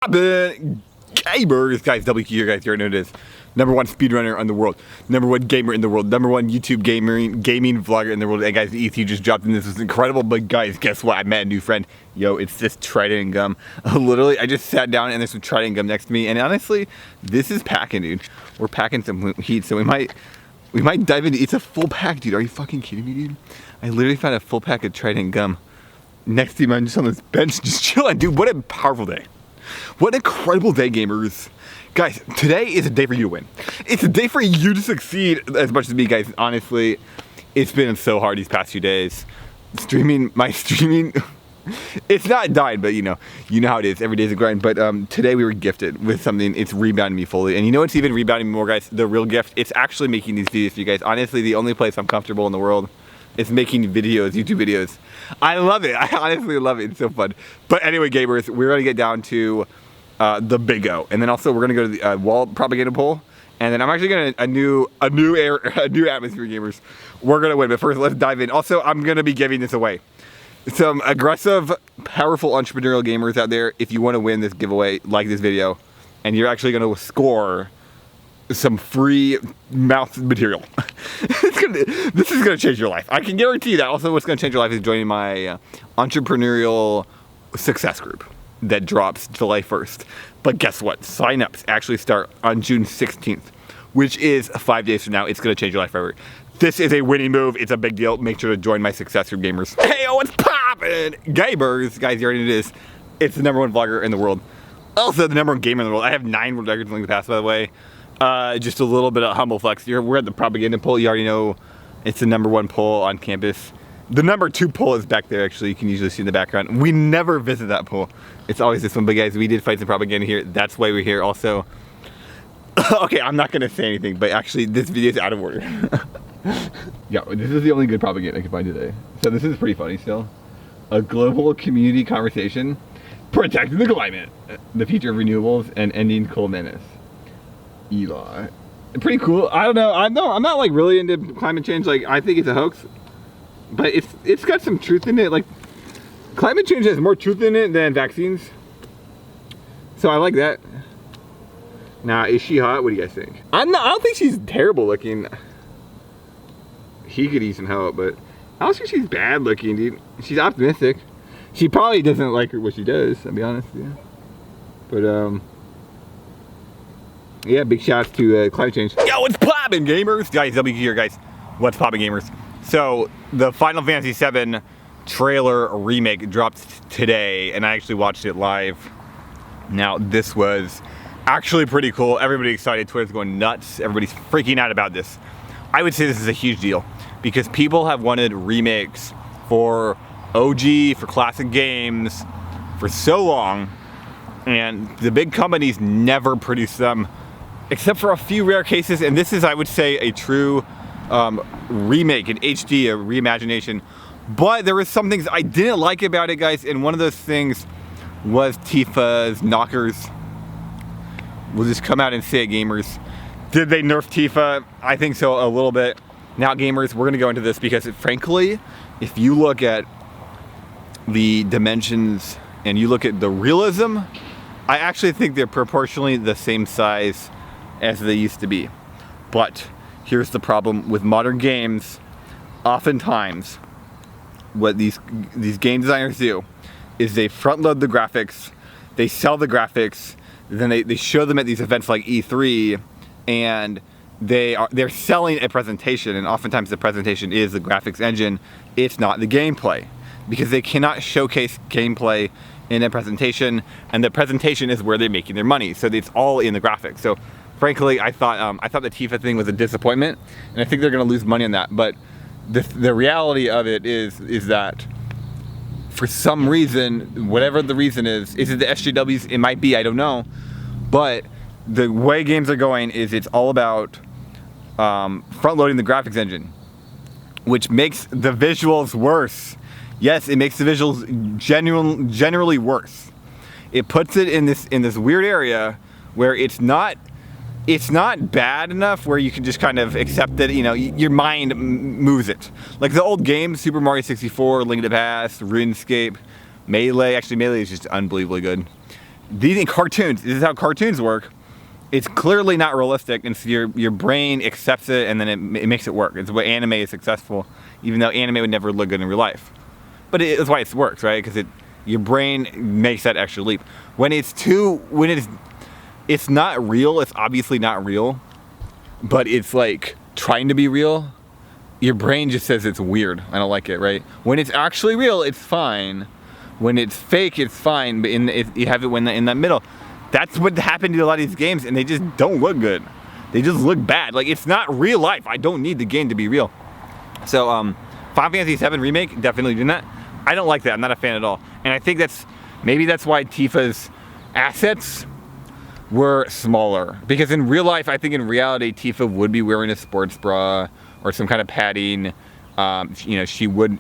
Gamers, guys, WQ'd here, guys, you already know this. #1 speedrunner in the world, #1 gamer in the world, #1 YouTube gaming vlogger in the world. And guys, the ET just dropped in. This was incredible, but guys, guess what? I met a new friend. Yo, it's this Trident gum. Literally, I just sat down and there's some Trident gum next to me, and honestly, this is packing, dude. We're packing some heat, so we might dive into. It's a full pack, dude. Are you fucking kidding me, dude? I literally found a full pack of Trident gum next to me. I'm just on this bench, just chilling, dude. What a powerful day. What an incredible day, gamers. Guys, today is a day for you to win. It's a day for you to succeed as much as me, guys. Honestly, it's been so hard these past few days. My streaming, it's not died, but you know how it is. Every day's a grind. But today we were gifted with something. It's rebounding me fully. And you know what's even rebounding me more, guys? The real gift. It's actually making these videos for you guys. Honestly, the only place I'm comfortable in the world is making videos, YouTube videos. I love it. I honestly love it. It's so fun. But anyway, gamers, we're gonna get down to the big O, and then also we're gonna go to the wall propaganda poll, and then I'm actually gonna a new atmosphere, gamers. We're gonna win, but first let's dive in. Also, I'm gonna be giving this away. Some aggressive, powerful entrepreneurial gamers out there. If you want to win this giveaway, like this video, and you're actually gonna score some free mouth material. This is gonna change your life. I can guarantee you that. Also, what's gonna change your life is joining my entrepreneurial success group that drops July 1st. But guess what? Sign-ups actually start on June 16th, which is 5 days from now. It's gonna change your life forever. This is a winning move. It's a big deal. Make sure to join my success group, gamers. Hey, what's poppin'? Gamers, guys, you already know this. It's the #1 vlogger in the world. Also, the #1 gamer in the world. I have 9 world records in the past, by the way. Just a little bit of humble flex here. We're at the propaganda poll. You already know it's the #1 poll on campus. The #2 poll is back there, actually. You can usually see in the background. We never visit that poll. It's always this one. But guys, we did fight some propaganda here. That's why we're here. Also, okay, I'm not gonna say anything, but actually this video is out of order. Yeah, this is the only good propaganda I can find today. So this is pretty funny still. A global community conversation, protecting the climate, the future of renewables, and ending coal menace. Eli. Pretty cool. I don't know. I'm not like really into climate change. Like, I think it's a hoax, but it's got some truth in it. Like, climate change has more truth in it than vaccines. So I like that. Now, is she hot? What do you guys think? I don't think she's terrible looking. He could use some help, but I don't think she's bad looking, dude. She's optimistic. She probably doesn't like what she does, I'll be honest, yeah. But yeah, big shouts to climate change. Yo, what's poppin', gamers? Guys, WQ'd here, guys. What's poppin', gamers? So, the Final Fantasy VII trailer remake dropped today, and I actually watched it live. Now, this was actually pretty cool. Everybody excited. Twitter's going nuts. Everybody's freaking out about this. I would say this is a huge deal because people have wanted remakes for OG, for classic games for so long, and the big companies never produce them except for a few rare cases, and this is, I would say, a true remake, an HD, a reimagination. But there were some things I didn't like about it, guys, and one of those things was Tifa's knockers. We'll just come out and say it, gamers. Did they nerf Tifa? I think so, a little bit. Now, gamers, we're gonna go into this because, frankly, if you look at the dimensions and you look at the realism, I actually think they're proportionally the same size as they used to be. But here's the problem with modern games. Oftentimes, what these game designers do is they front load the graphics, they sell the graphics, then they show them at these events like E3, and they're selling a presentation, and oftentimes the presentation is the graphics engine. It's not the gameplay, because they cannot showcase gameplay in a presentation, and the presentation is where they're making their money. So it's all in the graphics. So frankly, I thought the Tifa thing was a disappointment, and I think they're going to lose money on that. But the reality of it is that for some reason, whatever the reason is it the SJWs? It might be, I don't know. But the way games are going is it's all about front-loading the graphics engine, which makes the visuals worse. Yes, it makes the visuals generally worse. It puts it in this weird area where it's not bad enough where you can just kind of accept it. You know, your mind moves it. Like the old games, Super Mario 64, Link to the Past, RuneScape, Melee. Actually, Melee is just unbelievably good. these in cartoons, this is how cartoons work. It's clearly not realistic, and so your brain accepts it, and then it makes it work. It's what anime is successful, even though anime would never look good in real life. But that's why it works, right? Because your brain makes that extra leap. When it's not real. It's obviously not real, but it's like trying to be real. Your brain just says it's weird. I don't like it, right? When it's actually real, it's fine. When it's fake, it's fine. But you have it in that middle. That's what happened to a lot of these games, and they just don't look good. They just look bad. Like, it's not real life. I don't need the game to be real. So, Final Fantasy VII Remake, definitely doing that. I don't like that. I'm not a fan at all. And I think maybe that's why Tifa's assets were smaller. Because in real life, I think in reality, Tifa would be wearing a sports bra or some kind of padding. She would.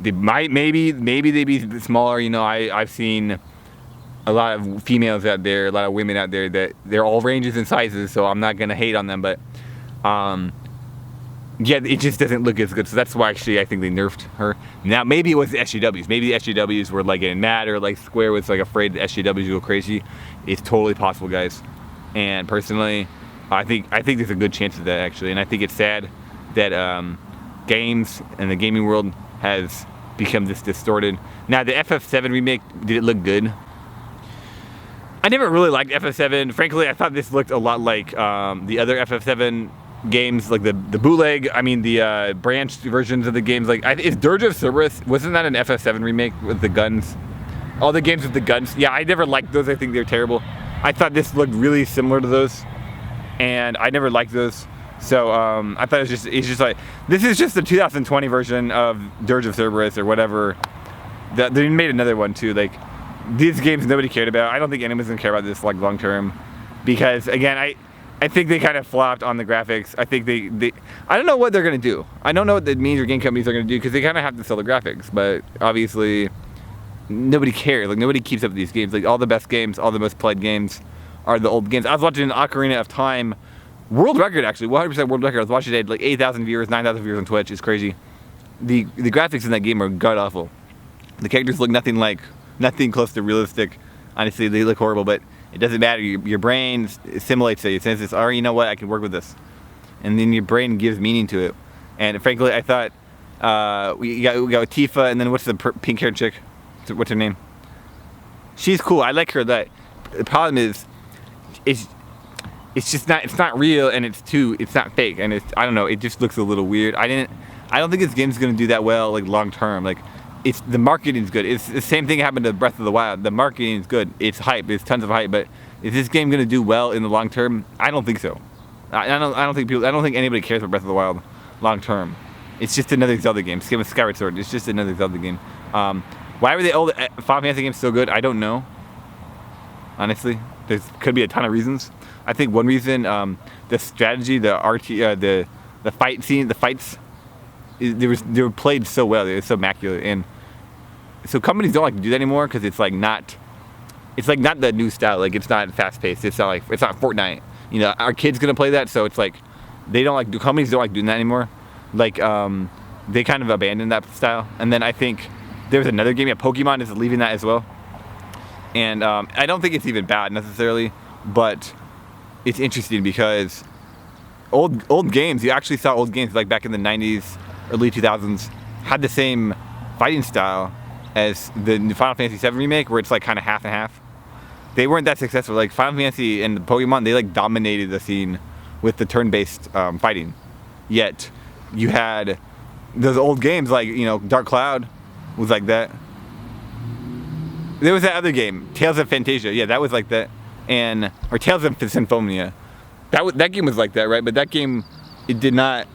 Maybe they'd be smaller. I've seen a lot of females out there, a lot of women out there that they're all ranges and sizes, so I'm not gonna hate on them, but yeah, it just doesn't look as good. So that's why actually I think they nerfed her. Now maybe it was the SJWs. Maybe the SJWs were like getting mad, or like Square was like afraid the SJWs would go crazy. It's totally possible, guys. And personally, I think there's a good chance of that actually. And I think it's sad that games and the gaming world has become this distorted. Now the FF7 remake, did it look good? I never really liked FF7. Frankly, I thought this looked a lot like the other FF7 games, like the bootleg. I mean, the branched versions of the games. Like, is Dirge of Cerberus, wasn't that an FF7 remake with the guns? All the games with the guns. Yeah, I never liked those. I think they're terrible. I thought this looked really similar to those, and I never liked those. So I thought it's just like, this is just the 2020 version of Dirge of Cerberus or whatever. They made another one too. Like, these games nobody cared about. I don't think anyone's gonna care about this like long term, because again, I think they kind of flopped on the graphics. I think I don't know what they're gonna do. I don't know what the major game companies are gonna do, because they kind of have to sell the graphics, but obviously nobody cares. Like, nobody keeps up with these games. Like, all the best games, all the most played games are the old games. I was watching an Ocarina of Time world record, actually 100% world record. I was watching it, like 8,000 viewers, 9,000 viewers on Twitch. It's crazy. The graphics in that game are god awful. The characters look nothing close to realistic. Honestly, they look horrible, but it doesn't matter. Your brain assimilates it. It says, it's, you know what, I can work with this. And then your brain gives meaning to it. And frankly, I thought, we got Tifa, and then what's the pink-haired chick? What's her name? She's cool. I like her. The problem is, it's not real, and it's not fake, and I don't know, it just looks a little weird. I don't think this game's gonna do that well, like, long term. Like, the marketing's good. It's the same thing happened to Breath of the Wild. The marketing is good. It's hype. There's tons of hype. But is this game going to do well in the long term? I don't think so. I don't think anybody cares about Breath of the Wild long term. It's just another Zelda game. Same with Skyward Sword. It's just another Zelda game. Why were the old Final Fantasy games so good? I don't know. Honestly, there could be a ton of reasons. I think one reason, the strategy, the fight scene, the fights, they were played so well. They were so immaculate, and so companies don't like to do that anymore, because it's like not the new style. Like, it's not fast paced. It's not Fortnite. Our kids gonna play that, so it's like companies don't like doing that anymore. Like, they kind of abandoned that style. And then I think there's another game. Yeah, Pokemon is leaving that as well. And I don't think it's even bad necessarily, but it's interesting because old games. You actually saw old games like back in the 90s, early 2000s, had the same fighting style as the Final Fantasy VII remake, where it's like kind of half and half. They weren't that successful. Like, Final Fantasy and Pokemon, they like dominated the scene with the turn-based fighting. Yet you had those old games like, Dark Cloud was like that. There was that other game, Tales of Fantasia. Yeah, that was like that. Or Tales of Symphonia. That game was like that, right? But that game, it did not,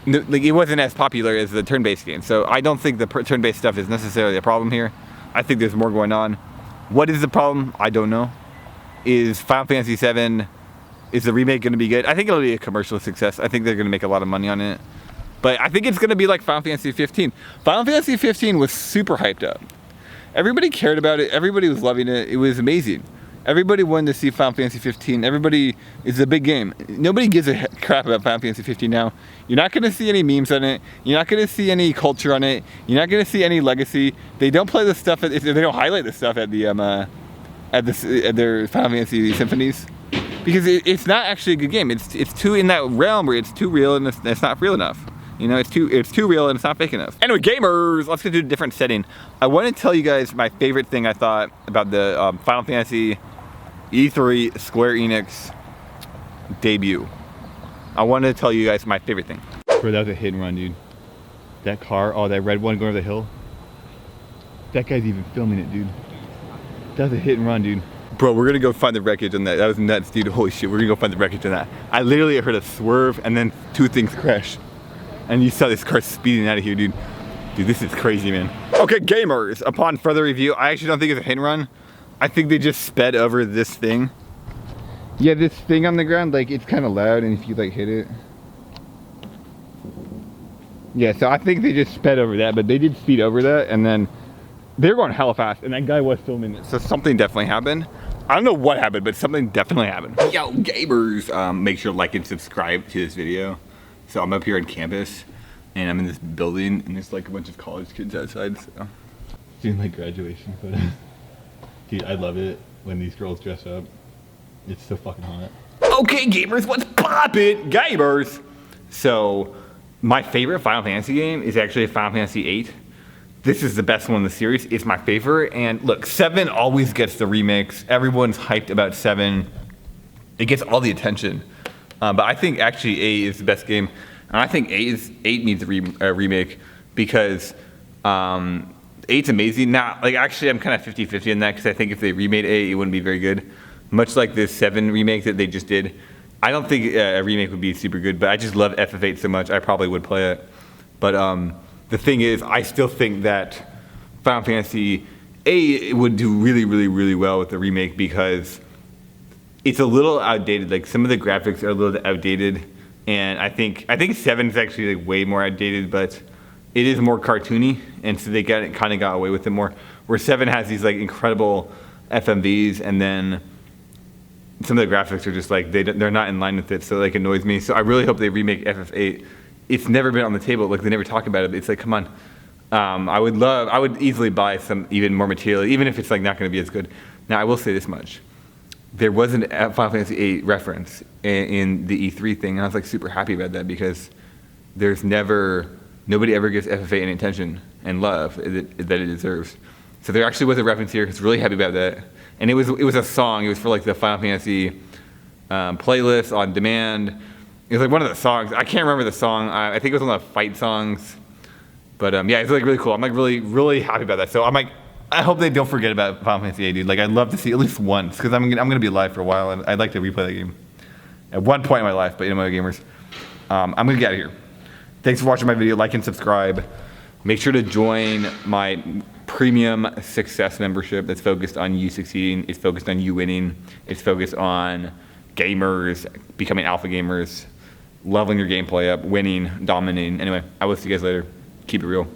like, it wasn't as popular as the turn-based game. So I don't think the turn-based stuff is necessarily a problem here. I think there's more going on. What is the problem? I don't know. Is Final Fantasy VII, is the remake going to be good? I think it'll be a commercial success. I think they're going to make a lot of money on it. But I think it's going to be like Final Fantasy 15. Final Fantasy 15 was super hyped up. Everybody cared about it. Everybody was loving it. It was amazing. Everybody wanted to see Final Fantasy 15. It's a big game. Nobody gives a crap about Final Fantasy 15 now. You're not going to see any memes on it. You're not going to see any culture on it. You're not going to see any legacy. They don't play the stuff. They don't highlight the stuff at the at their Final Fantasy symphonies, because it's not actually a good game. It's too in that realm where it's too real and it's not real enough. You know, it's too real and it's not fake enough. Anyway, gamers, let's get to a different setting. I want to tell you guys my favorite thing I thought about the Final Fantasy E3 Square Enix debut. I wanted to tell you guys my favorite thing. Bro, that was a hit and run, dude. That car, oh, that red one going over the hill. That guy's even filming it, dude. That was a hit and run, dude. Bro, we're gonna go find the wreckage on that. That was nuts, dude. Holy shit, we're gonna go find the wreckage on that. I literally heard a swerve and then two things crash. And you saw this car speeding out of here, dude. Dude, this is crazy, man. Okay, gamers, upon further review, I actually don't think it's a hit and run. I think they just sped over this thing. Yeah, this thing on the ground, like, it's kind of loud, and if you, like, hit it. Yeah, so I think they just sped over that, but they did speed over that, and then they were going hella fast, and that guy was filming it. So something definitely happened. I don't know what happened, but something definitely happened. Yo, gamers, make sure to like and subscribe to this video. So I'm up here on campus, and I'm in this building, and there's like a bunch of college kids outside, so. Doing like graduation photos. Dude, I love it when these girls dress up. It's so fucking hot. Okay, gamers, what's poppin'? Gamers! So, my favorite Final Fantasy game is actually Final Fantasy VIII. This is the best one in the series. It's my favorite, and look, 7 always gets the remakes. Everyone's hyped about 7. It gets all the attention. But I think actually 8 is the best game. And I think 8 needs a remake because 8's amazing. Now, like actually I'm kind of 50-50 in that because I think if they remade 8, it wouldn't be very good. Much like this 7 remake that they just did. I don't think a remake would be super good, but I just love FF8 so much, I probably would play it. But the thing is, I still think that Final Fantasy 8 would do really, really, really well with the remake because it's a little outdated. Like some of the graphics are a little outdated, and I think 7 is actually like way more outdated, but it is more cartoony, and so they kind of got away with it more. Where 7 has these like incredible FMVs, and then some of the graphics are just like they're not in line with it, so it like annoys me. So I really hope they remake FF8. It's never been on the table. Like they never talk about it. It's like, come on. I would easily buy some even more material, even if it's like not going to be as good. Now I will say this much. There was a Final Fantasy VIII reference in the E3 thing, and I was like super happy about that because nobody ever gives FF8 any attention and love that it deserves. So there actually was a reference here. I was really happy about that, and it was a song. It was for like the Final Fantasy playlist on demand. It was like one of the songs. I can't remember the song. I think it was one of the fight songs, but yeah, it's like really cool. I'm like really, really happy about that. So I'm like, I hope they don't forget about Final Fantasy VIII, dude. Like, I'd love to see it at least once, because I'm gonna be alive for a while, and I'd like to replay that game at one point in my life. But anyway, gamers, I'm gonna get out of here. Thanks for watching my video. Like and subscribe. Make sure to join my premium success membership that's focused on you succeeding. It's focused on you winning. It's focused on gamers becoming alpha gamers, leveling your gameplay up, winning, dominating. Anyway, I will see you guys later. Keep it real.